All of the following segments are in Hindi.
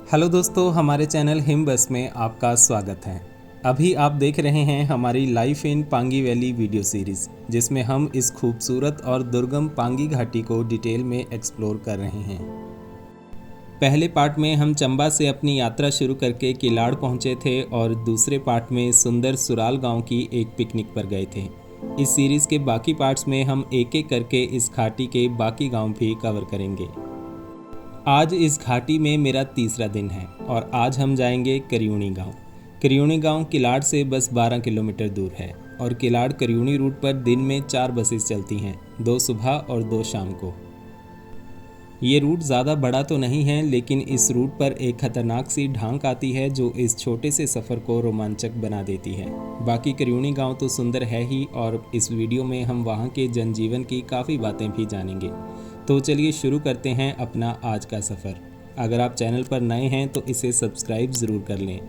हेलो दोस्तों, हमारे चैनल हिम बस में आपका स्वागत है। अभी आप देख रहे हैं हमारी life in Pangi valley video series, जिसमें हम इस खूबसूरत और दुर्गम पांगी घाटी को डिटेल में एक्सप्लोर कर रहे हैं। पहले पार्ट में हम चंबा से अपनी यात्रा शुरू करके किलाड़ पहुंचे थे और दूसरे पार्ट में सुंदर सुराल गांव की एक पिकनिक पर गए थे। इस सीरीज़ के बाकी पार्ट्स में हम एक एक करके इस घाटी के बाकी गांव भी कवर करेंगे। आज इस घाटी में मेरा तीसरा दिन है और आज हम जाएंगे करियूणी गांव। करियूणी गांव किलाड़ से बस 12 किलोमीटर दूर है और किलाड़ करियूणी रूट पर दिन में 4 बसेस चलती हैं, 2 सुबह और 2 शाम को। ये रूट ज़्यादा बड़ा तो नहीं है, लेकिन इस रूट पर एक खतरनाक सी ढांक आती है जो इस छोटे से सफ़र को रोमांचक बना देती है। बाकी करियूणी गांव तो सुंदर है ही, और इस वीडियो में हम वहाँ के जनजीवन की काफ़ी बातें भी जानेंगे। तो चलिए शुरू करते हैं अपना आज का सफ़र। अगर आप चैनल पर नए हैं तो इसे सब्सक्राइब ज़रूर कर लें।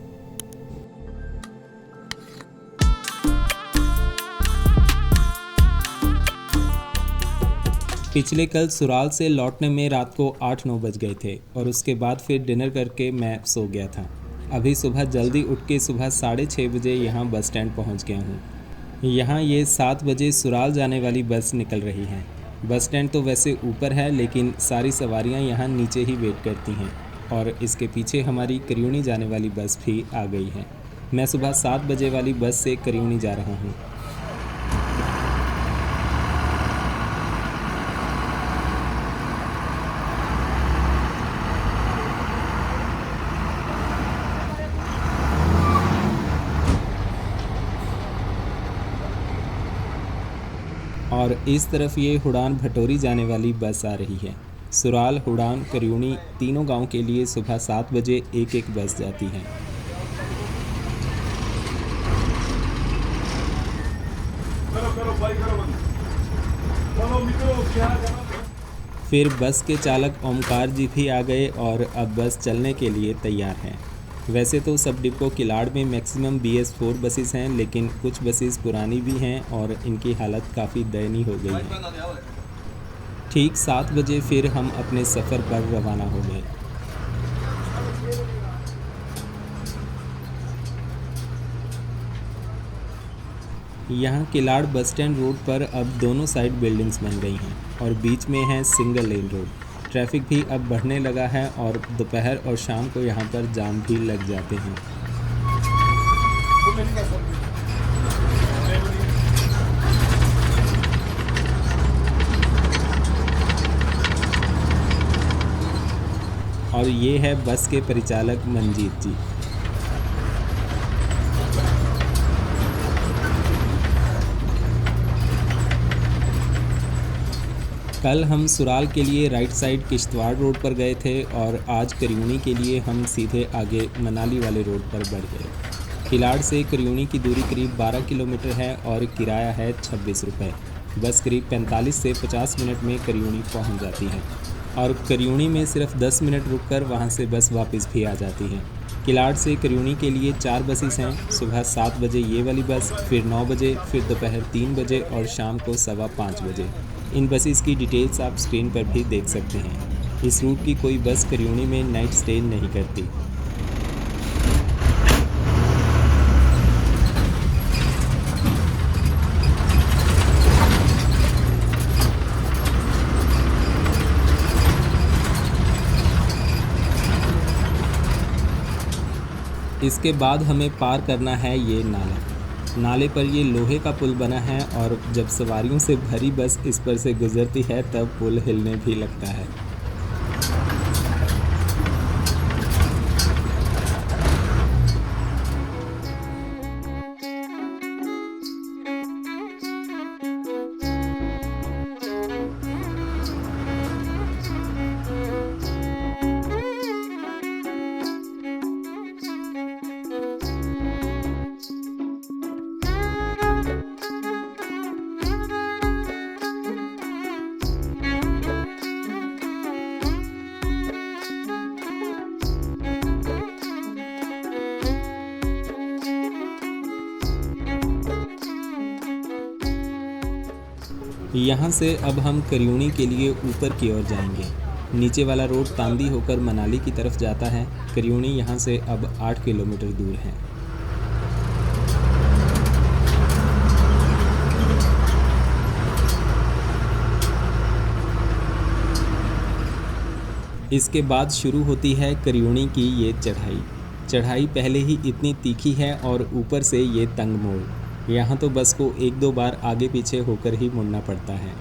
पिछले कल सुराल से लौटने में रात को 8-9 बज गए थे और उसके बाद फिर डिनर करके मैं सो गया था। अभी सुबह जल्दी उठ के सुबह 6:30 बजे यहाँ बस स्टैंड पहुँच गया हूँ। यहाँ ये 7 बजे सुराल जाने वाली बस निकल रही है। बस स्टैंड तो वैसे ऊपर है, लेकिन सारी सवारियाँ यहाँ नीचे ही वेट करती हैं और इसके पीछे हमारी करियूणी जाने वाली बस भी आ गई है। मैं सुबह 7 बजे वाली बस से करियूणी जा रहा हूँ। और इस तरफ ये हुडान भटोरी जाने वाली बस आ रही है। सुराल, हुडान, करियूणी तीनों गांव के लिए सुबह 7 बजे एक एक बस जाती है। फिर बस के चालक ओमकार जी भी आ गए और अब बस चलने के लिए तैयार है। वैसे तो सब डिपो किलाड़ में मैक्सिमम BS4 बसेस हैं, लेकिन कुछ बसेस पुरानी भी हैं और इनकी हालत काफ़ी दयनीय हो गई है। ठीक 7 बजे फिर हम अपने सफ़र पर रवाना हो गए। यहाँ किलाड़ बस स्टैंड रोड पर अब दोनों साइड बिल्डिंग्स बन गई हैं और बीच में है सिंगल लेन रोड। ट्रैफिक भी अब बढ़ने लगा है और दोपहर और शाम को यहाँ पर जाम भी लग जाते हैं। और ये है बस के परिचालक मंजीत जी। कल हम सुराल के लिए राइट साइड किश्तवाड़ रोड पर गए थे और आज करियूणी के लिए हम सीधे आगे मनाली वाले रोड पर बढ़ गए। किलाड़ से करियूणी की दूरी करीब 12 किलोमीटर है और किराया है 26 रुपये। बस करीब 45 से 50 मिनट में करियूणी पहुंच जाती है और करियूणी में सिर्फ 10 मिनट रुककर वहां से बस वापस भी आ जाती है। किलाड़ से करियूणी के लिए 4 बसेस हैं। सुबह 7 बजे ये वाली बस, फिर 9 बजे, फिर दोपहर 3 बजे और शाम को 5:15 बजे। इन बसेस की डिटेल्स आप स्क्रीन पर भी देख सकते हैं। इस रूट की कोई बस करियूणी में नाइट स्टे नहीं करती। इसके बाद हमें पार करना है ये नाला। नाले पर ये लोहे का पुल बना है और जब सवारियों से भरी बस इस पर से गुजरती है तब पुल हिलने भी लगता है। यहाँ से अब हम करियूणी के लिए ऊपर की ओर जाएंगे। नीचे वाला रोड तांदी होकर मनाली की तरफ जाता है। करियूनी यहाँ से अब 8 किलोमीटर दूर है। इसके बाद शुरू होती है करियूनी की ये चढ़ाई पहले ही इतनी तीखी है और ऊपर से ये तंग मोड़। यहाँ तो बस को 1-2 बार आगे पीछे होकर ही मुड़ना पड़ता है।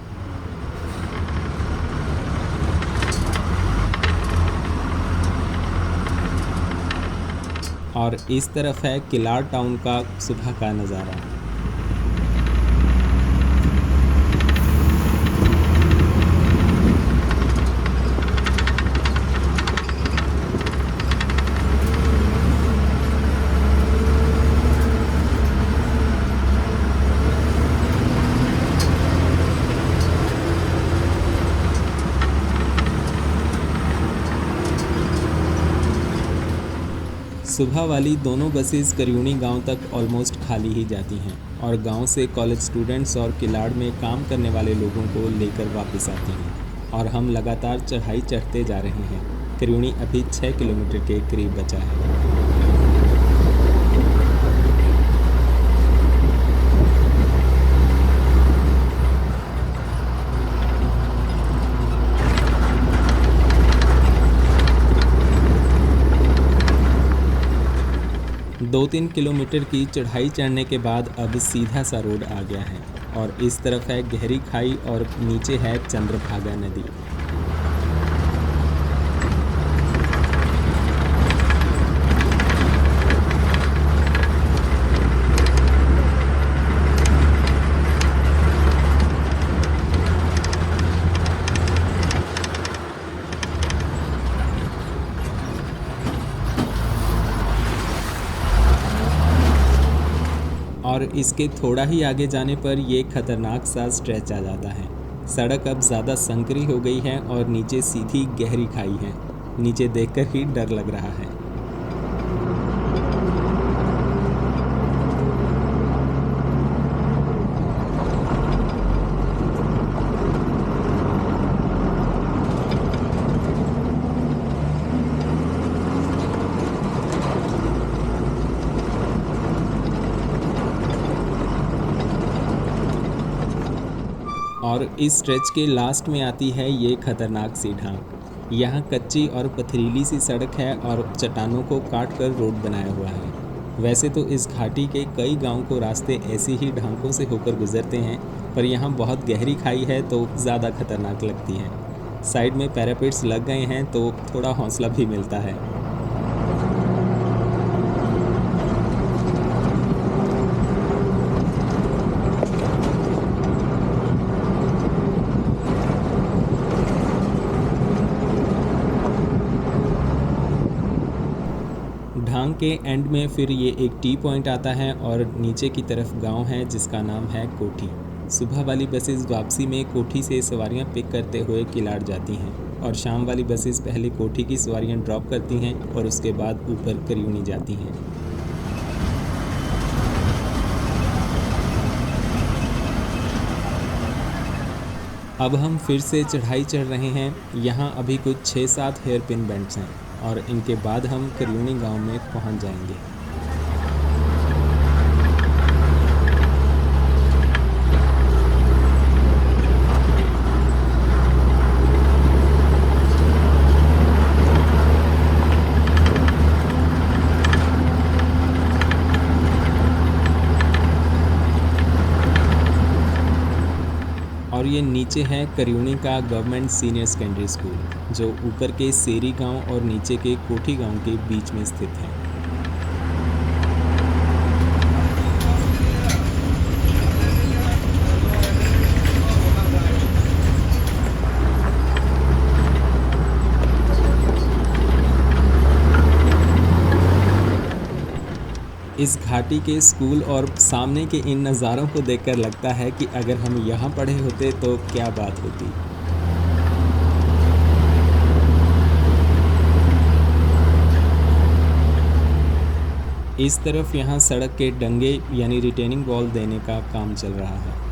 और इस तरफ है किलाड़ टाउन का सुबह का नज़ारा। सुबह वाली दोनों बसेस करियूनी गांव तक ऑलमोस्ट खाली ही जाती हैं और गांव से कॉलेज स्टूडेंट्स और किलाड़ में काम करने वाले लोगों को लेकर वापस आती हैं और हम लगातार चढ़ाई चढ़ते जा रहे हैं। करियूनी अभी 6 किलोमीटर के करीब बचा है। 2-3 किलोमीटर की चढ़ाई चढ़ने के बाद अब सीधा सा रोड आ गया है और इस तरफ है गहरी खाई और नीचे है चंद्रभागा नदी। और इसके थोड़ा ही आगे जाने पर ये खतरनाक सा स्ट्रेच आ जाता है। सड़क अब ज़्यादा संकरी हो गई है और नीचे सीधी गहरी खाई है। नीचे देखकर ही डर लग रहा है। और इस स्ट्रेच के लास्ट में आती है ये खतरनाक सी ढांक। यहाँ कच्ची और पथरीली सी सड़क है और चट्टानों को काट कर रोड बनाया हुआ है। वैसे तो इस घाटी के कई गांव को रास्ते ऐसी ही ढांकों से होकर गुजरते हैं, पर यहाँ बहुत गहरी खाई है तो ज़्यादा खतरनाक लगती है। साइड में पैरापेट्स लग गए हैं तो थोड़ा हौसला भी मिलता है। ढांग के एंड में फिर ये एक टी पॉइंट आता है और नीचे की तरफ गांव है जिसका नाम है कोठी। सुबह वाली बसेस वापसी में कोठी से सवारियां पिक करते हुए किलाड़ जाती हैं और शाम वाली बसेस पहले कोठी की सवारियां ड्रॉप करती हैं और उसके बाद ऊपर करियूनी जाती हैं। अब हम फिर से चढ़ाई चढ़ रहे हैं। यहाँ अभी कुछ 6-7 हेयर पिन बेंड्स हैं और इनके बाद हम करियूनी गांव में पहुंच जाएंगे। और ये नीचे है करियूनी का गवर्नमेंट सीनियर सेकेंडरी स्कूल, जो ऊपर के सेरी गांव और नीचे के कोठी गांव के बीच में स्थित है। इस घाटी के स्कूल और सामने के इन नज़ारों को देखकर लगता है कि अगर हम यहाँ पढ़े होते तो क्या बात होती। इस तरफ यहाँ सड़क के डंगे यानी रिटेनिंग वॉल देने का काम चल रहा है।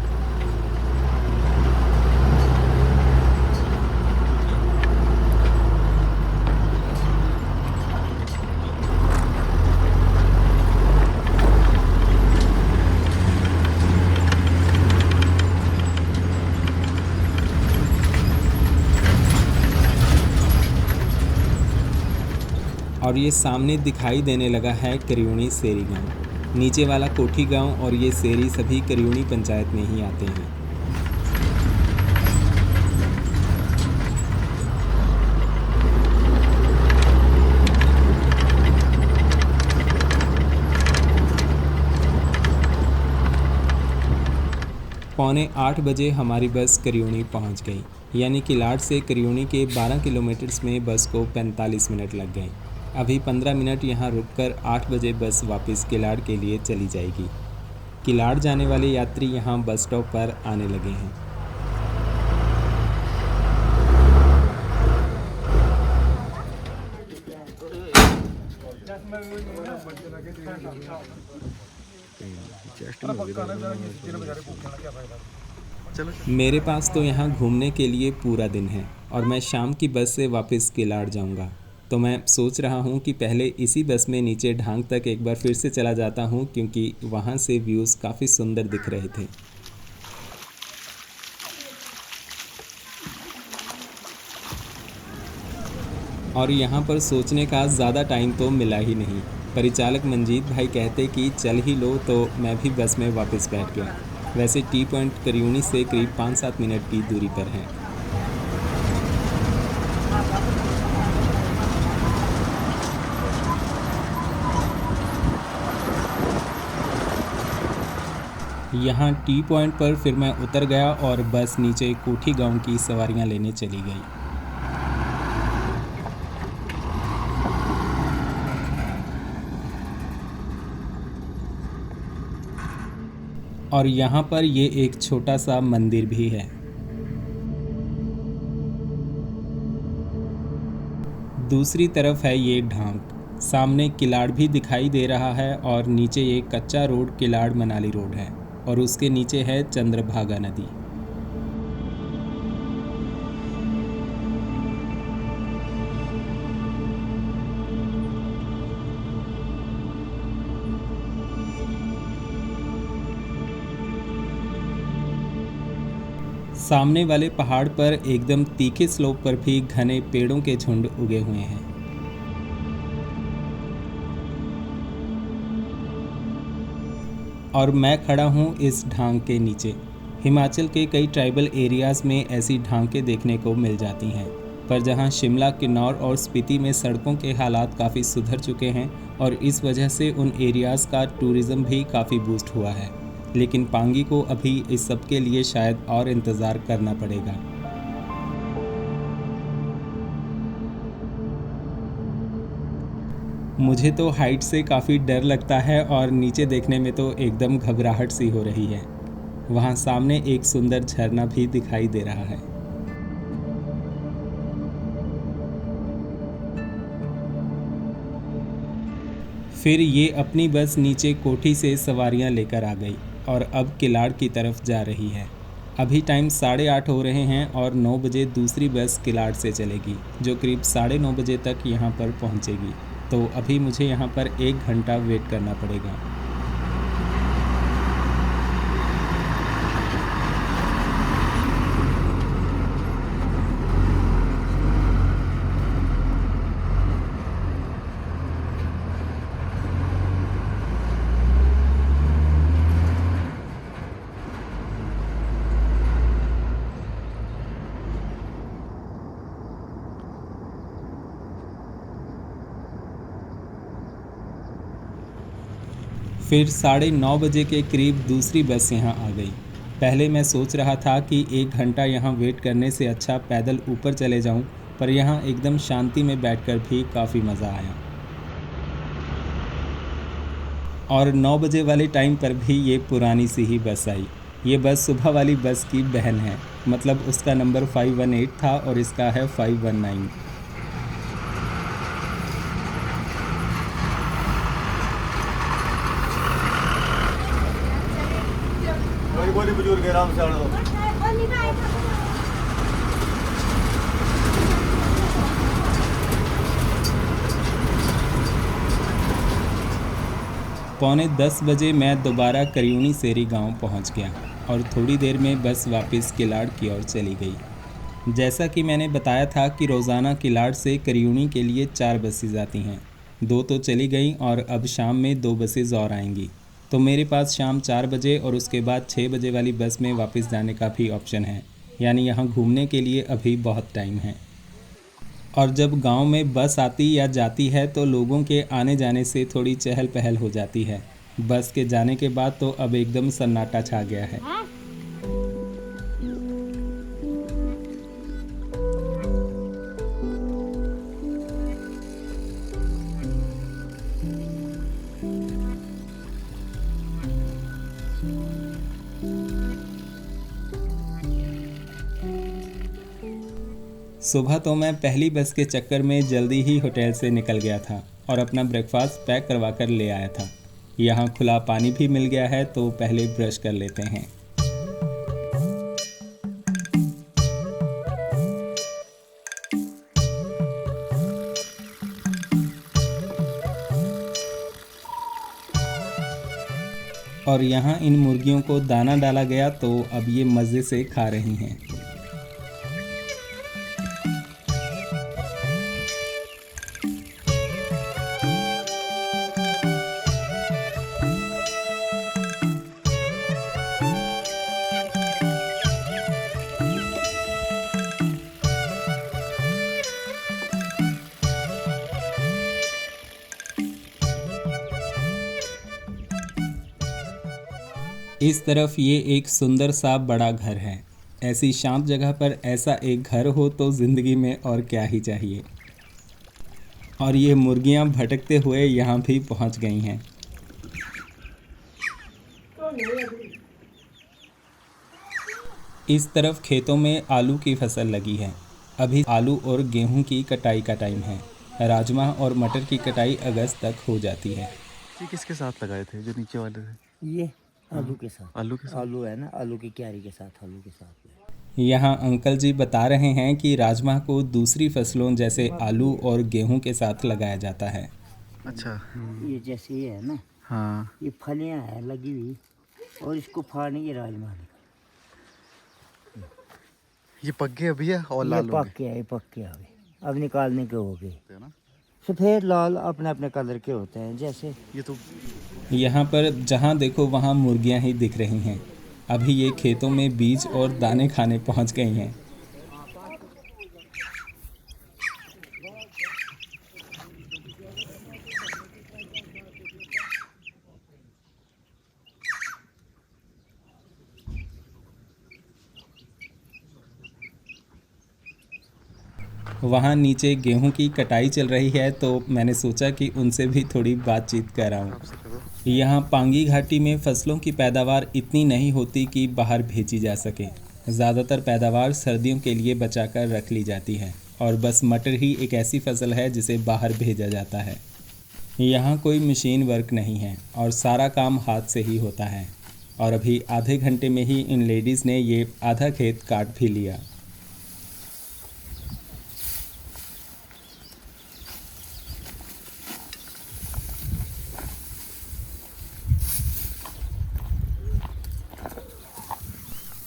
और ये सामने दिखाई देने लगा है करियूणी सेरी गांव। नीचे वाला कोठी गांव और ये सेरी सभी करियूणी पंचायत में ही आते हैं। पौने 8 बजे हमारी बस करियूणी पहुंच गई, यानी किलाड़ से करियूणी के 12 किलोमीटर्स में बस को 45 मिनट लग गए। अभी 15 मिनट यहाँ रुककर 8 बजे बस वापस किलाड़ के लिए चली जाएगी। किलाड़ जाने वाले यात्री यहाँ बस स्टॉप पर आने लगे हैं। मेरे पास तो यहाँ घूमने के लिए पूरा दिन है और मैं शाम की बस से वापस किलाड़ जाऊँगा, तो मैं सोच रहा हूँ कि पहले इसी बस में नीचे ढांग तक एक बार फिर से चला जाता हूँ, क्योंकि वहाँ से व्यूज़ काफ़ी सुंदर दिख रहे थे। और यहाँ पर सोचने का ज़्यादा टाइम तो मिला ही नहीं। परिचालक मंजीत भाई कहते कि चल ही लो, तो मैं भी बस में वापस बैठ गया। वैसे टी पॉइंट करियूणी से करीब 5-7 मिनट की दूरी पर है। यहाँ टी पॉइंट पर फिर मैं उतर गया और बस नीचे कोठी गांव की सवारियाँ लेने चली गई। और यहाँ पर ये एक छोटा सा मंदिर भी है। दूसरी तरफ है ये ढांग। सामने किलाड़ भी दिखाई दे रहा है और नीचे ये कच्चा रोड किलाड़ मनाली रोड है और उसके नीचे है चंद्रभागा नदी। सामने वाले पहाड़ पर एकदम तीखे स्लोप पर भी घने पेड़ों के झुंड उगे हुए हैं। और मैं खड़ा हूँ इस ढांग के नीचे। हिमाचल के कई ट्राइबल एरियाज़ में ऐसी ढांकें देखने को मिल जाती हैं, पर जहाँ शिमला, किन्नौर और स्पीति में सड़कों के हालात काफ़ी सुधर चुके हैं और इस वजह से उन एरियाज़ का टूरिज़्म भी काफ़ी बूस्ट हुआ है, लेकिन पांगी को अभी इस सब के लिए शायद और इंतज़ार करना पड़ेगा। मुझे तो हाइट से काफ़ी डर लगता है और नीचे देखने में तो एकदम घबराहट सी हो रही है। वहाँ सामने एक सुंदर झरना भी दिखाई दे रहा है। फिर ये अपनी बस नीचे कोठी से सवारियाँ लेकर आ गई और अब किलाड़ की तरफ जा रही है। अभी टाइम 8:30 हो रहे हैं और 9 बजे दूसरी बस किलाड़ से चलेगी, जो करीब 9:30 बजे तक यहाँ पर पहुँचेगी। तो अभी मुझे यहाँ पर 1 घंटा वेट करना पड़ेगा। फिर 9:30 बजे के करीब दूसरी बस यहाँ आ गई। पहले मैं सोच रहा था कि 1 घंटा यहाँ वेट करने से अच्छा पैदल ऊपर चले जाऊँ, पर यहाँ एकदम शांति में बैठकर भी काफ़ी मज़ा आया। और 9 बजे वाले टाइम पर भी ये पुरानी सी ही बस आई। ये बस सुबह वाली बस की बहन है, मतलब उसका नंबर 518 था और इसका है 519। बोली बुजुर्ग आराम से आना। पौने 10 बजे मैं दोबारा करियूणी सेरी गांव पहुंच गया और थोड़ी देर में बस वापस किलाड़ की ओर चली गई। जैसा कि मैंने बताया था कि रोज़ाना किलाड़ से करियूणी के लिए 4 बसें आती हैं। 2 तो चली गई और अब शाम में 2 बसेज और आएंगी, तो मेरे पास शाम 4 बजे और उसके बाद 6 बजे वाली बस में वापस जाने का भी ऑप्शन है। यानी यहाँ घूमने के लिए अभी बहुत टाइम है। और जब गांव में बस आती या जाती है तो लोगों के आने जाने से थोड़ी चहल पहल हो जाती है। बस के जाने के बाद तो अब एकदम सन्नाटा छा गया है। सुबह तो मैं पहली बस के चक्कर में जल्दी ही होटल से निकल गया था और अपना ब्रेकफास्ट पैक करवा कर ले आया था। यहाँ खुला पानी भी मिल गया है तो पहले ब्रश कर लेते हैं। और यहाँ इन मुर्गियों को दाना डाला गया तो अब ये मज़े से खा रही हैं। इस तरफ ये एक सुंदर सा बड़ा घर है। ऐसी शांत जगह पर ऐसा एक घर हो तो ज़िंदगी में और क्या ही चाहिए। और ये मुर्गियां भटकते हुए यहाँ भी पहुँच गई हैं। इस तरफ खेतों में आलू की फसल लगी है। अभी आलू और गेहूं की कटाई का टाइम है। राजमा और मटर की कटाई अगस्त तक हो जाती है। ये किसके साथ लगाए थे जो नीचे वाले थे? ये आलू के साथ। आलू के साथ? आलू है ना, आलू की क्यारी के साथ, आलू के साथ। यहाँ अंकल जी बता रहे हैं कि राजमा को दूसरी फसलों जैसे आलू और गेहूं के साथ लगाया जाता है। अच्छा। ये जैसे ये है ना, हाँ। ये फलियां है लगी हुई और इसको फाड़ेंगे राजमा निकाल। ये पक गए अभी है और ये लाल हो पक के आए, पक के आए, अब निकालने के हो गए। गए ना? सफ़ेद लाल अपने अपने कलर के होते हैं। जैसे ये तो यहाँ पर जहाँ देखो वहाँ मुर्गियाँ ही दिख रही हैं। अभी ये खेतों में बीज और दाने खाने पहुँच गई हैं। वहाँ नीचे गेहूं की कटाई चल रही है तो मैंने सोचा कि उनसे भी थोड़ी बातचीत कराऊं। यहाँ पांगी घाटी में फसलों की पैदावार इतनी नहीं होती कि बाहर भेजी जा सके। ज़्यादातर पैदावार सर्दियों के लिए बचाकर रख ली जाती है और बस मटर ही एक ऐसी फसल है जिसे बाहर भेजा जाता है। यहाँ कोई मशीन वर्क नहीं है और सारा काम हाथ से ही होता है। और अभी आधे घंटे में ही इन लेडीज़ ने ये आधा खेत काट भी लिया।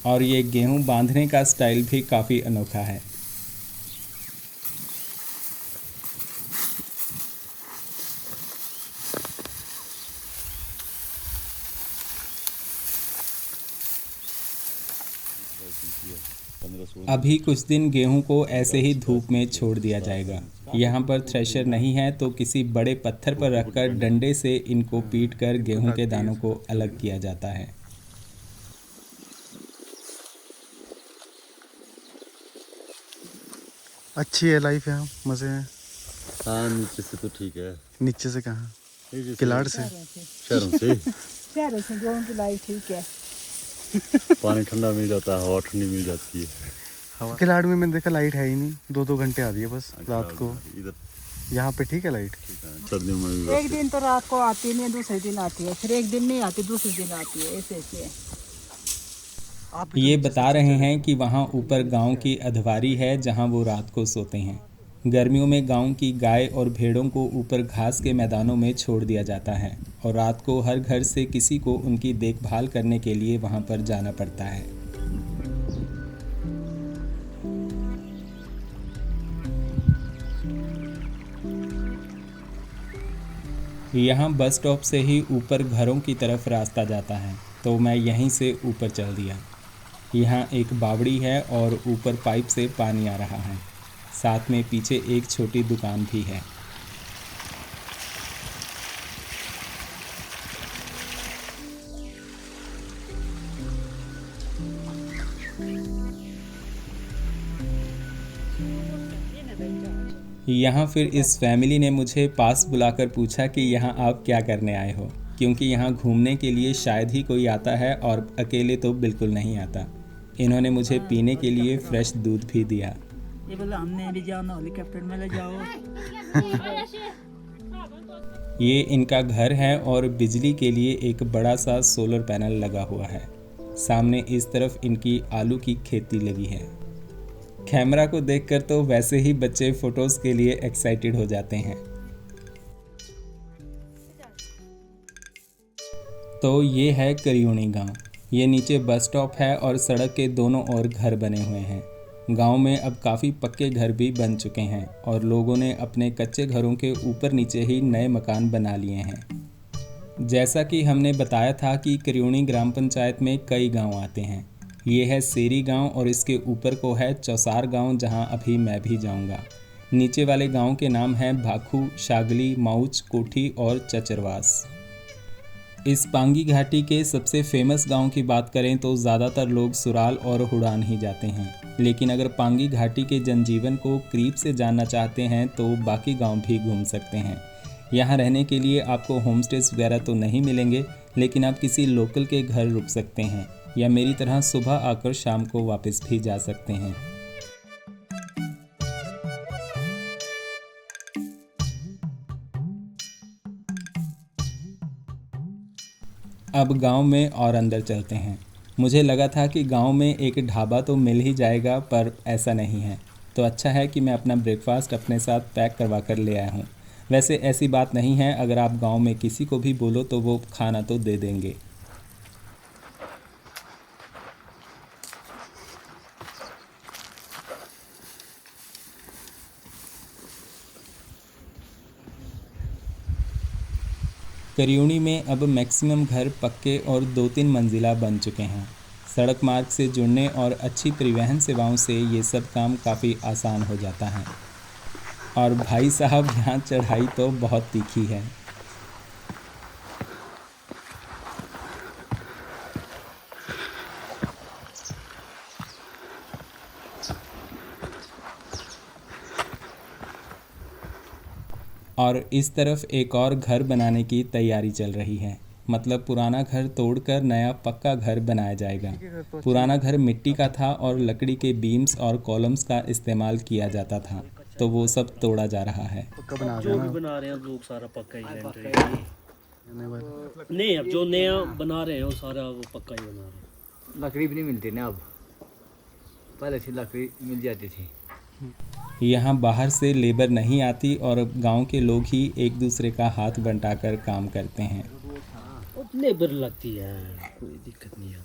और ये गेहूं बांधने का स्टाइल भी काफ़ी अनोखा है। अभी कुछ दिन गेहूं को ऐसे ही धूप में छोड़ दिया जाएगा। यहाँ पर थ्रेशर नहीं है तो किसी बड़े पत्थर पर रखकर डंडे से इनको पीटकर गेहूं के दानों को अलग किया जाता है। अच्छी है लाइफ यहाँ, मज़े हैं। हाँ नीचे से तो ठीक है। नीचे से कहाँ? किलाड़ से? शहरों से शहरों से गाँव की लाइफ ठीक है। पानी ठंडा मिल जाता है, हवा ठंडी मिल जाती है। हवा किलाड़ में मैंने देखा लाइट है ही नहीं, 2-2 घंटे आ रही है बस रात को। इधर यहाँ पे ठीक है लाइट? सर्दियों में भी एक दिन तो रात को आती नहीं, दूसरे दिन आती है, फिर एक दिन नहीं आती, दूसरे दिन आती है, ऐसे ऐसे है। ये बता रहे हैं कि वहाँ ऊपर गांव की अधवारी है जहाँ वो रात को सोते हैं। गर्मियों में गांव की गाय और भेड़ों को ऊपर घास के मैदानों में छोड़ दिया जाता है और रात को हर घर से किसी को उनकी देखभाल करने के लिए वहाँ पर जाना पड़ता है। यहाँ बस स्टॉप से ही ऊपर घरों की तरफ रास्ता जाता है, तो मैं यहीं से ऊपर चल दिया। यहाँ एक बावड़ी है और ऊपर पाइप से पानी आ रहा है। साथ में पीछे एक छोटी दुकान भी है। यहाँ फिर इस फैमिली ने मुझे पास बुलाकर पूछा कि यहाँ आप क्या करने आए हो, क्योंकि यहाँ घूमने के लिए शायद ही कोई आता है और अकेले तो बिल्कुल नहीं आता। इन्होंने मुझे पीने के लिए फ्रेश दूध भी दिया। ये बोला हमने भी जाना, हेलीकॉप्टर में ले जाओ। ये इनका घर है और बिजली के लिए एक बड़ा सा सोलर पैनल लगा हुआ है। सामने इस तरफ इनकी आलू की खेती लगी है। कैमरा को देखकर तो वैसे ही बच्चे फोटोज के लिए एक्साइटेड हो जाते हैं। तो ये है करियूणी गांव। ये नीचे बस स्टॉप है और सड़क के दोनों ओर घर बने हुए हैं। गांव में अब काफ़ी पक्के घर भी बन चुके हैं और लोगों ने अपने कच्चे घरों के ऊपर नीचे ही नए मकान बना लिए हैं। जैसा कि हमने बताया था कि करियूणी ग्राम पंचायत में कई गांव आते हैं। ये है सेरी गांव और इसके ऊपर को है चौसार गांव, जहां अभी मैं भी जाऊंगा। नीचे वाले गांव के नाम हैं भाखू, शागली, माउच, कोठी और चचरवास। इस पांगी घाटी के सबसे फेमस गांव की बात करें तो ज़्यादातर लोग सुराल और हुडान ही जाते हैं, लेकिन अगर पांगी घाटी के जनजीवन को करीब से जानना चाहते हैं तो बाकी गांव भी घूम सकते हैं। यहाँ रहने के लिए आपको होम स्टेज वगैरह तो नहीं मिलेंगे, लेकिन आप किसी लोकल के घर रुक सकते हैं या मेरी तरह सुबह आकर शाम को वापस भी जा सकते हैं। अब गांव में और अंदर चलते हैं। मुझे लगा था कि गांव में एक ढाबा तो मिल ही जाएगा, पर ऐसा नहीं है। तो अच्छा है कि मैं अपना ब्रेकफास्ट अपने साथ पैक करवा कर ले आया हूँ। वैसे ऐसी बात नहीं है, अगर आप गांव में किसी को भी बोलो तो वो खाना तो दे देंगे। करियूणी में अब मैक्सिमम घर पक्के और 2-3 मंजिला बन चुके हैं। सड़क मार्ग से जुड़ने और अच्छी परिवहन सेवाओं से ये सब काम काफ़ी आसान हो जाता है। और भाई साहब, यहाँ चढ़ाई तो बहुत तीखी है। और इस तरफ एक और घर बनाने की तैयारी चल रही है। मतलब पुराना घर तोड़कर नया पक्का घर बनाया जाएगा। पुराना घर मिट्टी का था और लकड़ी के बीम्स और कॉलम्स का इस्तेमाल किया जाता था, तो वो सब तोड़ा जा रहा है। जो भी बना रहे हैं लोग सारा पक्का ही रेंट नहीं, अब जो नया बना रहे हैं वो सारा वो पक्का ही बना रहे हैं। लकड़ी भी नहीं मिलती ना अब, पहले से लकड़ी मिल जाती थी। यहाँ बाहर से लेबर नहीं आती और गांव के लोग ही एक दूसरे का हाथ बंटाकर काम करते हैं। लेबर लगती है, कोई दिक्कत नहीं है।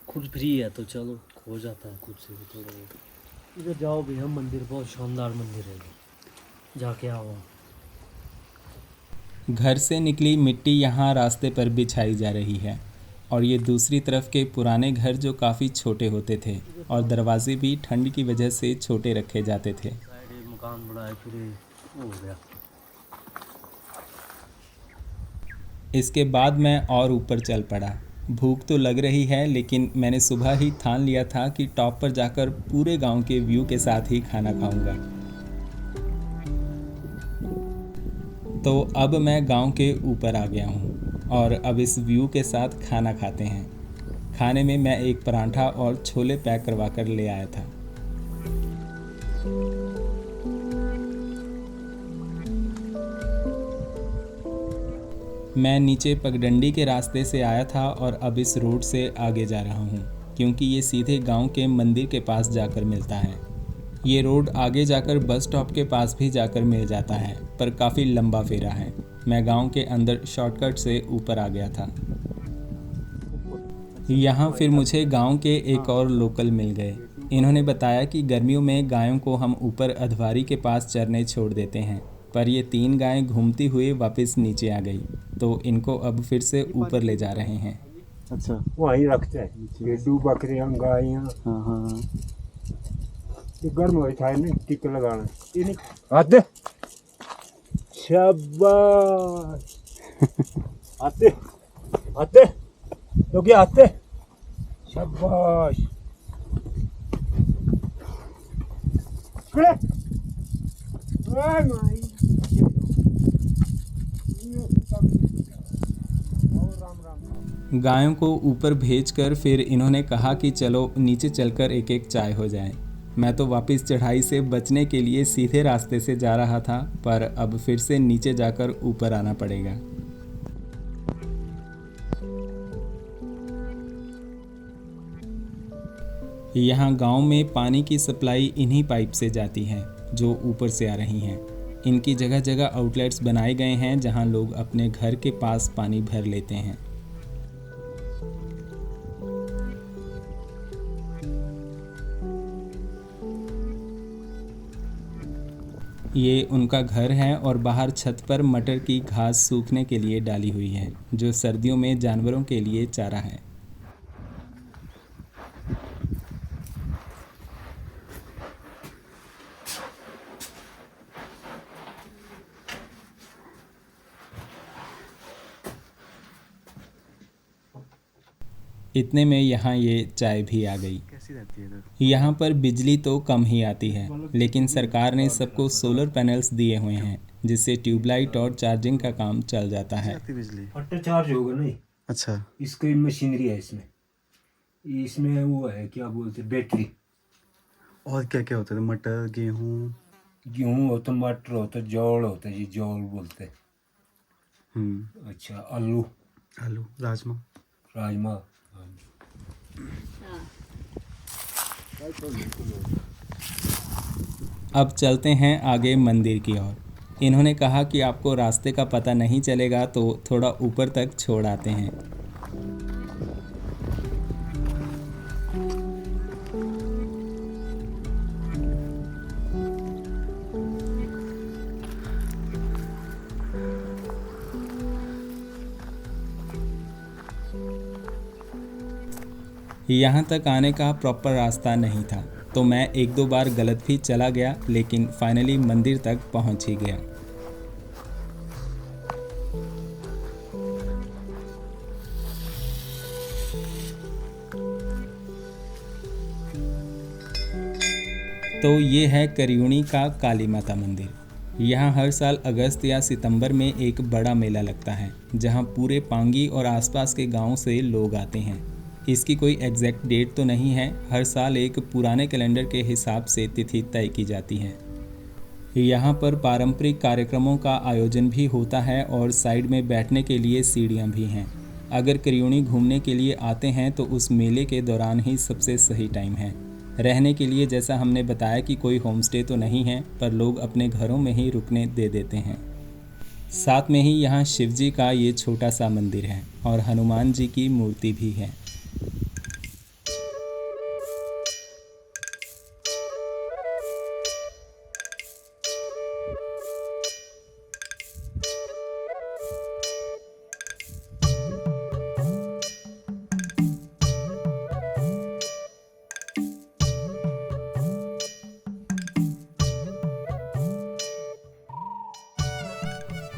खुद फ्री है तो चलो हो जाता है खुद से भी थोड़ा बहुत। इधर जाओ भी, हम मंदिर बहुत शानदार मंदिर है, जाके आओ। घर से निकली मिट्टी यहाँ रास्ते पर बिछाई जा रही है और ये दूसरी तरफ के पुराने घर जो काफ़ी छोटे होते थे और दरवाजे भी ठंड की वजह से छोटे रखे जाते थे। मकान बनाए पूरे हो गया। इसके बाद मैं और ऊपर चल पड़ा। भूख तो लग रही है, लेकिन मैंने सुबह ही ठान लिया था कि टॉप पर जाकर पूरे गांव के व्यू के साथ ही खाना खाऊंगा। तो अब मैं गांव के ऊपर आ गया हूं और अब इस व्यू के साथ खाना खाते हैं। खाने में मैं एक पराठा और छोले पैक करवा कर ले आया था। मैं नीचे पगडंडी के रास्ते से आया था और अब इस रोड से आगे जा रहा हूँ, क्योंकि ये सीधे गांव के मंदिर के पास जाकर मिलता है। ये रोड आगे जाकर बस स्टॉप के पास भी जाकर मिल जाता है, पर काफ़ी लंबा फेरा है। मैं गांव के अंदर शॉर्टकट से ऊपर आ गया था। यहाँ फिर मुझे गांव के एक और लोकल मिल गए। इन्होंने बताया कि गर्मियों में गायों को हम ऊपर अधवारी के पास चरने छोड़ देते हैं पर ये 3 गायें घूमती हुई वापस नीचे आ गई, तो इनको अब फिर से ऊपर ले जा रहे हैं। अच्छा। वहीं रखते हैं भेड़ू बकरियां गायें। हाँ हाँ ये गर्म हो था ना टिक लगाना ये नहीं आते शाबाश आते आते तो क्या आते शाबाश खड़े ओए माई गायों को ऊपर भेजकर फिर इन्होंने कहा कि चलो नीचे चलकर एक एक चाय हो जाए। मैं तो वापस चढ़ाई से बचने के लिए सीधे रास्ते से जा रहा था, पर अब फिर से नीचे जाकर ऊपर आना पड़ेगा। यहाँ गांव में पानी की सप्लाई इन्हीं पाइप से जाती है जो ऊपर से आ रही हैं। इनकी जगह जगह आउटलेट्स बनाए गए हैं जहां लोग अपने घर के पास पानी भर लेते हैं। ये उनका घर है और बाहर छत पर मटर की घास सूखने के लिए डाली हुई है, जो सर्दियों में जानवरों के लिए चारा है। इतने में यहाँ ये चाय भी आ गई। कैसी रहती है इधर? यहाँ पर बिजली तो कम ही आती है, लेकिन सरकार ने सबको सोलर पैनल्स दिए हुए हैं, जिससे ट्यूबलाइट और चार्जिंग का काम चल जाता है। आती बिजली? ऑटो चार्ज होगा नहीं अच्छा। इसकी मशीनरी है इसमें इसमें वो है क्या बोलते बैटरी और क्या क्या होता है? मटर, गेहूँ? गेहूँ होता मटर होता जौल होता जी जौल बोलते हैं। अच्छा आलू आलू, राजमा। राजमा अब चलते हैं आगे मंदिर की ओर। इन्होंने कहा कि आपको रास्ते का पता नहीं चलेगा तो थोड़ा ऊपर तक छोड़ आते हैं। यहाँ तक आने का प्रॉपर रास्ता नहीं था, तो मैं 1-2 बार गलत भी चला गया, लेकिन फाइनली मंदिर तक पहुँच ही गया। तो ये है करियूणी का काली माता मंदिर। यहाँ हर साल अगस्त या सितंबर में एक बड़ा मेला लगता है, जहाँ पूरे पांगी और आसपास के गांव से लोग आते हैं। इसकी कोई एग्जैक्ट डेट तो नहीं है, हर साल एक पुराने कैलेंडर के हिसाब से तिथि तय की जाती है। यहाँ पर पारंपरिक कार्यक्रमों का आयोजन भी होता है और साइड में बैठने के लिए सीढ़ियाँ भी हैं। अगर करियूणी घूमने के लिए आते हैं तो उस मेले के दौरान ही सबसे सही टाइम है। रहने के लिए जैसा हमने बताया कि कोई होम स्टे तो नहीं है, पर लोग अपने घरों में ही रुकने दे देते हैं। साथ में ही यहाँ शिव जी का ये छोटा सा मंदिर है और हनुमान जी की मूर्ति भी है।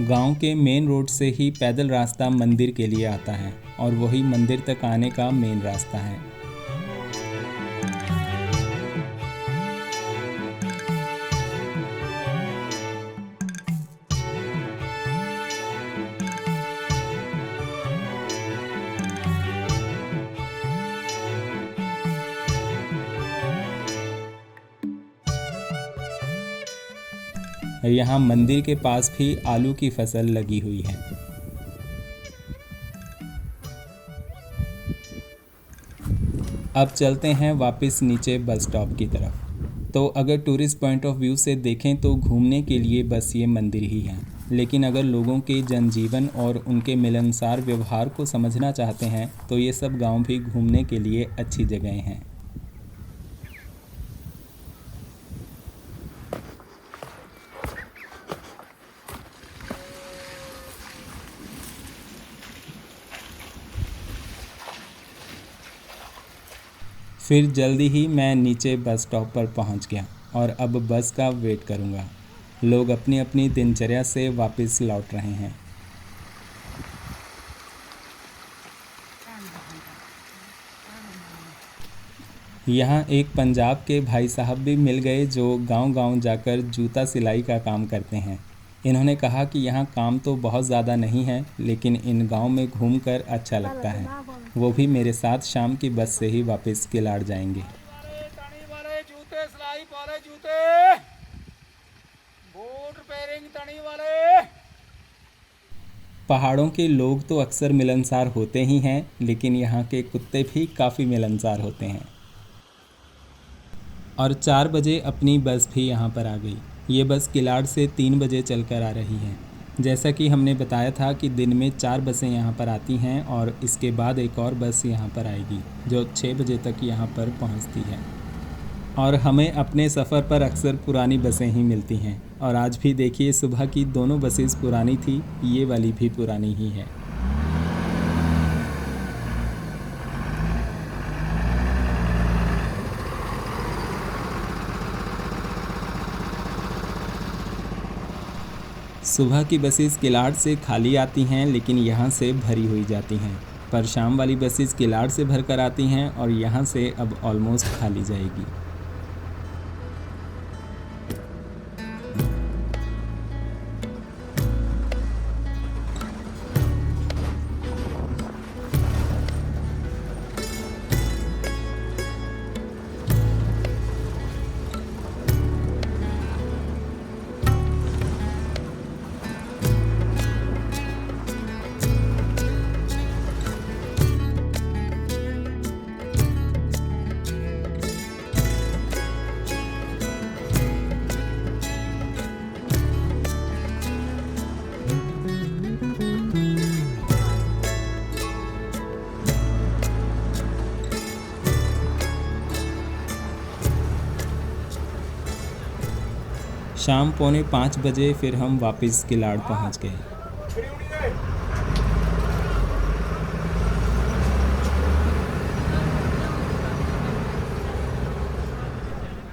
गांव के मेन रोड से ही पैदल रास्ता मंदिर के लिए आता है और वही मंदिर तक आने का मेन रास्ता है। यहाँ मंदिर के पास भी आलू की फसल लगी हुई है। अब चलते हैं वापस नीचे बस स्टॉप की तरफ। तो अगर टूरिस्ट पॉइंट ऑफ व्यू से देखें तो घूमने के लिए बस ये मंदिर ही है, लेकिन अगर लोगों के जनजीवन और उनके मिलनसार व्यवहार को समझना चाहते हैं तो ये सब गांव भी घूमने के लिए अच्छी जगह हैं। फिर जल्दी ही मैं नीचे बस स्टॉप पर पहुंच गया और अब बस का वेट करूंगा। लोग अपनी अपनी दिनचर्या से वापस लौट रहे हैं। यहाँ एक पंजाब के भाई साहब भी मिल गए जो गांव-गांव जाकर जूता सिलाई का काम करते हैं। इन्होंने कहा कि यहाँ काम तो बहुत ज़्यादा नहीं है, लेकिन इन गांव में घूमकर अच्छा लगता है। वो भी मेरे साथ शाम की बस से ही वापस किलाड़ जाएंगे। पहाड़ों के लोग तो अक्सर मिलनसार होते ही हैं, लेकिन यहाँ के कुत्ते भी काफ़ी मिलनसार होते हैं। और 4 बजे अपनी बस भी यहाँ पर आ गई। ये बस किलाड़ से 3 बजे चलकर आ रही है। जैसा कि हमने बताया था कि दिन में 4 बसें यहाँ पर आती हैं और इसके बाद एक और बस यहाँ पर आएगी जो 6 बजे तक यहाँ पर पहुँचती है। और हमें अपने सफ़र पर अक्सर पुरानी बसें ही मिलती हैं और आज भी देखिए सुबह की दोनों बसेस पुरानी थी, ये वाली भी पुरानी ही है। सुबह की बसेस किलाड़ से खाली आती हैं, लेकिन यहाँ से भरी हुई जाती हैं। पर शाम वाली बसेस किलाड़ से भरकर आती हैं और यहाँ से अब ऑलमोस्ट खाली जाएगी। शाम 4:45 बजे फिर हम वापस किलाड़ पहुंच गए।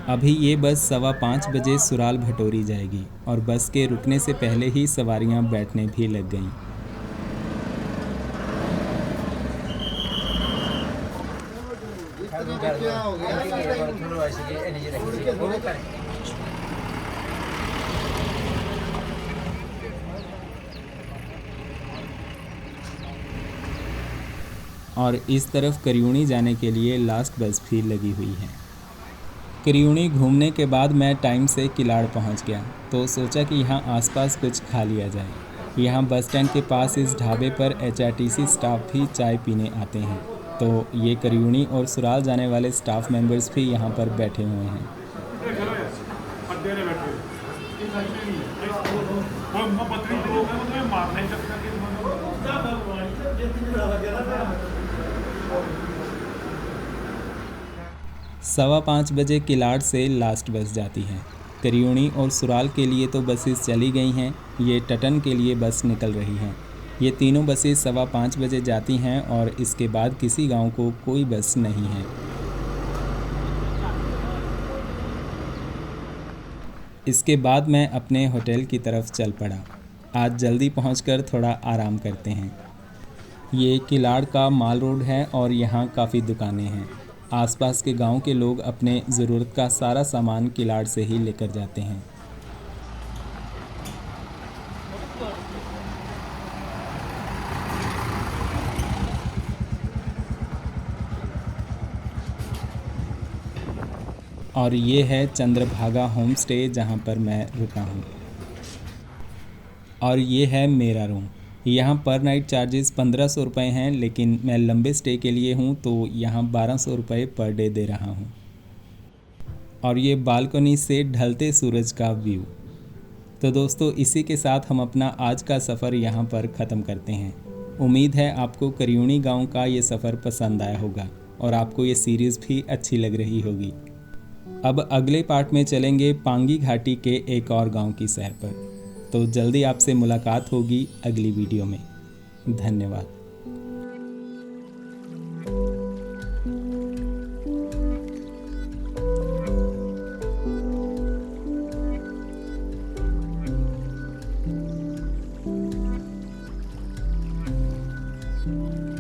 अभी ये बस 5:15 बजे सुराल भटोरी जाएगी और बस के रुकने से पहले ही सवारियां बैठने भी लग गईं। और इस तरफ करियूणी जाने के लिए लास्ट बस भी लगी हुई है। करियूणी घूमने के बाद मैं टाइम से किलाड़ पहुंच गया, तो सोचा कि यहाँ आसपास कुछ खा लिया जाए। यहाँ बस स्टैंड के पास इस ढाबे पर HRTC स्टाफ भी चाय पीने आते हैं, तो ये करियूणी और सुराल जाने वाले स्टाफ मेंबर्स भी यहाँ पर बैठे हुए हैं। सवा 5 बजे किलाड़ से लास्ट बस जाती है। करियूणी और सुराल के लिए तो बसेस चली गई हैं, ये टटन के लिए बस निकल रही हैं। ये तीनों बसेस 5:15 बजे जाती हैं और इसके बाद किसी गांव को कोई बस नहीं है। इसके बाद मैं अपने होटल की तरफ चल पड़ा। आज जल्दी पहुंचकर थोड़ा आराम करते हैं। ये किलाड़ का माल रोड है और यहाँ काफ़ी दुकानें हैं। आसपास के गांव के लोग अपने ज़रूरत का सारा सामान किलाड़ से ही लेकर जाते हैं। और ये है चंद्रभागा होम स्टे जहाँ पर मैं रुका हूँ। और ये है मेरा रूम। यहाँ पर नाइट चार्जेस 1500 रुपये हैं, लेकिन मैं लंबे स्टे के लिए हूँ तो यहाँ 1200 रुपये पर डे दे रहा हूँ। और ये बालकनी से ढलते सूरज का व्यू। तो दोस्तों, इसी के साथ हम अपना आज का सफ़र यहाँ पर ख़त्म करते हैं। उम्मीद है आपको करियूणी गांव का ये सफ़र पसंद आया होगा और आपको ये सीरीज़ भी अच्छी लग रही होगी। अब अगले पार्ट में चलेंगे पांगी घाटी के एक और गांव की सैर पर। तो जल्दी आपसे मुलाकात होगी अगली वीडियो में। धन्यवाद। है।